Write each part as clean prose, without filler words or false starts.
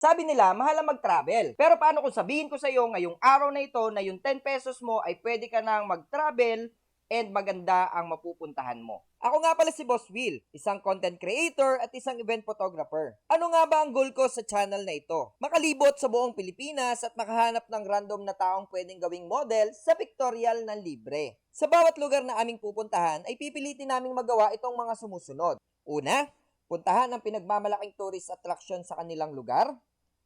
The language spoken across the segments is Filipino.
Sabi nila, mahal ang mag-travel. Pero paano kung sabihin ko sa iyo ngayong araw na ito na yung 10 pesos mo ay pwede ka nang mag-travel and maganda ang mapupuntahan mo? Ako nga pala si Boss Will, isang content creator at isang event photographer. Ano nga ba ang goal ko sa channel na ito? Makalibot sa buong Pilipinas at makahanap ng random na taong pwedeng gawing model sa pictorial ng libre. Sa bawat lugar na aming pupuntahan ay pipilitin naming magawa itong mga sumusunod. Una, puntahan ang pinagmamalaking tourist attraction sa kanilang lugar.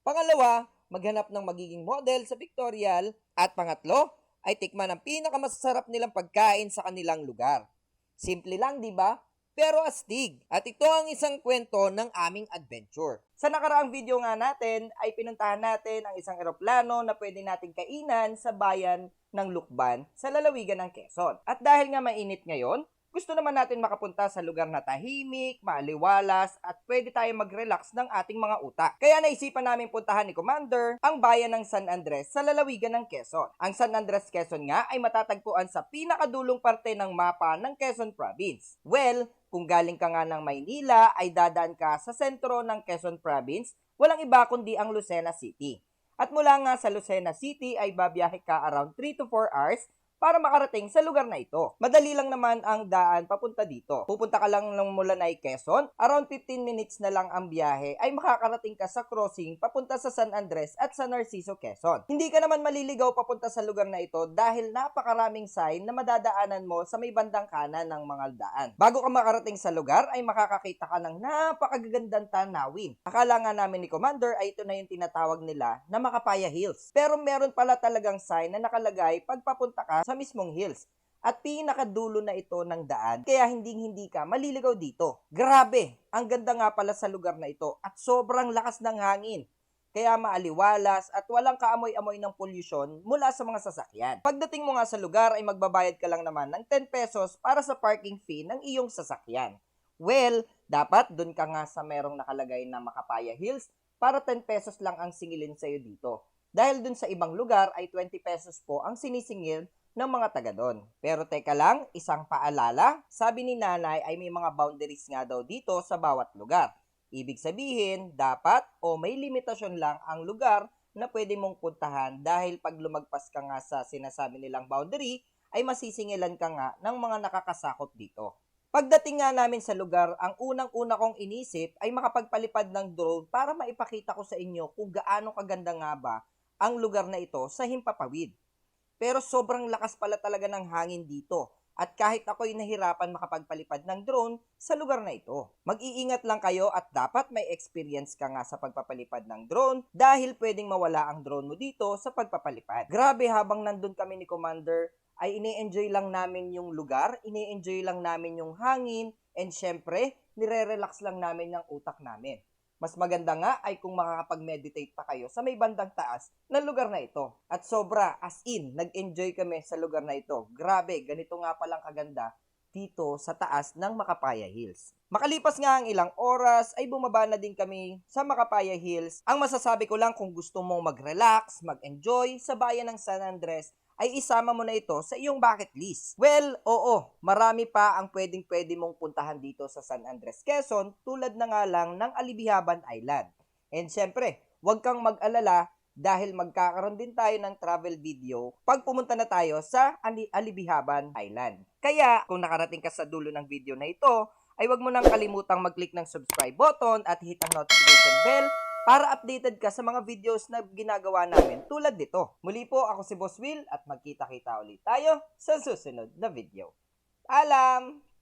Pangalawa, maghanap ng magiging model sa pictorial. At pangatlo, ay tikman ang pinakamasarap nilang pagkain sa kanilang lugar. Simple lang, di ba? Pero astig. At ito ang isang kwento ng aming adventure. Sa nakaraang video nga natin, ay pinuntahan natin ang isang eroplano na pwede nating kainan sa bayan ng Lukban sa lalawigan ng Quezon. At dahil nga mainit ngayon, gusto naman natin makapunta sa lugar na tahimik, maaliwalas, at pwede tayo mag-relax ng ating mga utak. Kaya naisipan namin puntahan ni Commander ang bayan ng San Andres sa lalawigan ng Quezon. Ang San Andres, Quezon nga ay matatagpuan sa pinakadulong parte ng mapa ng Quezon Province. Well, kung galing ka nga ng Maynila ay dadaan ka sa sentro ng Quezon Province, walang iba kundi ang Lucena City. At mula nga sa Lucena City ay babiyahe ka around 3 to 4 hours para makarating sa lugar na ito. Madali lang naman ang daan papunta dito. Pupunta ka lang ng Mulanay, Quezon, around 15 minutes na lang ang biyahe ay makakarating ka sa crossing papunta sa San Andres at San Narciso, Quezon. Hindi ka naman maliligaw papunta sa lugar na ito dahil napakaraming sign na madadaanan mo sa may bandang kanan ng mga daan. Bago ka makarating sa lugar ay makakakita ka ng napakagagandang tanawin. Akala nga namin ni Commander ay ito na yung tinatawag nila na Makapaya Hills. Pero meron pala talagang sign na nakalagay pag papunta ka sa mismong hills. At pinakadulo na ito ng daan, kaya hindi ka maliligaw dito. Grabe, ang ganda nga pala sa lugar na ito at sobrang lakas ng hangin. Kaya maaliwalas at walang kaamoy-amoy ng pollution mula sa mga sasakyan. Pagdating mo nga sa lugar ay magbabayad ka lang naman ng 10 pesos para sa parking fee ng iyong sasakyan. Well, dapat dun ka nga sa merong nakalagay na Makapaya Hills para 10 pesos lang ang singilin sa'yo dito. Dahil dun sa ibang lugar ay 20 pesos po ang sinisingil ng mga taga doon. Pero teka lang, isang paalala, sabi ni nanay ay may mga boundaries nga daw dito sa bawat lugar. Ibig sabihin, dapat o may limitasyon lang ang lugar na pwede mong puntahan dahil pag lumagpas ka nga sa sinasabi nilang boundary, ay masisingilan ka nga ng mga nakakasakop dito. Pagdating nga namin sa lugar, ang unang-una kong inisip ay makapagpalipad ng drone para maipakita ko sa inyo kung gaano kaganda nga ba ang lugar na ito sa Himpapawid. Pero sobrang lakas pala talaga ng hangin dito. At kahit ako'y nahirapan makapagpalipad ng drone sa lugar na ito. Mag-iingat lang kayo at dapat may experience ka nga sa pagpapalipad ng drone dahil pwedeng mawala ang drone mo dito sa pagpapalipad. Grabe, habang nandun kami ni Commander ay ine-enjoy lang namin yung lugar, ine-enjoy lang namin yung hangin, and syempre, nire-relax lang namin ng utak namin. Mas maganda nga ay kung makakapag-meditate pa kayo sa may bandang taas ng lugar na ito. At sobra, as in, nag-enjoy kami sa lugar na ito. Grabe, ganito nga palang kaganda dito sa taas ng Makapaya Hills. Makalipas nga ang ilang oras ay bumaba na din kami sa Makapaya Hills. Ang masasabi ko lang, kung gusto mong mag-relax, mag-enjoy sa bayan ng San Andres, ay isama mo na ito sa iyong bucket list. Well, oo, marami pa ang pwedeng-pwede mong puntahan dito sa San Andres, Quezon, tulad na nga lang ng Alibihaban Island. And syempre, huwag kang mag-alala dahil magkakaroon din tayo ng travel video pag pumunta na tayo sa Alibihaban Island. Kaya, kung nakarating ka sa dulo ng video na ito, ay huwag mo nang kalimutang mag-click ng subscribe button at hit ang notification bell para updated ka sa mga videos na ginagawa namin tulad nito. Muli po, ako si Boss Will at magkita-kita ulit tayo sa susunod na video. Paalam!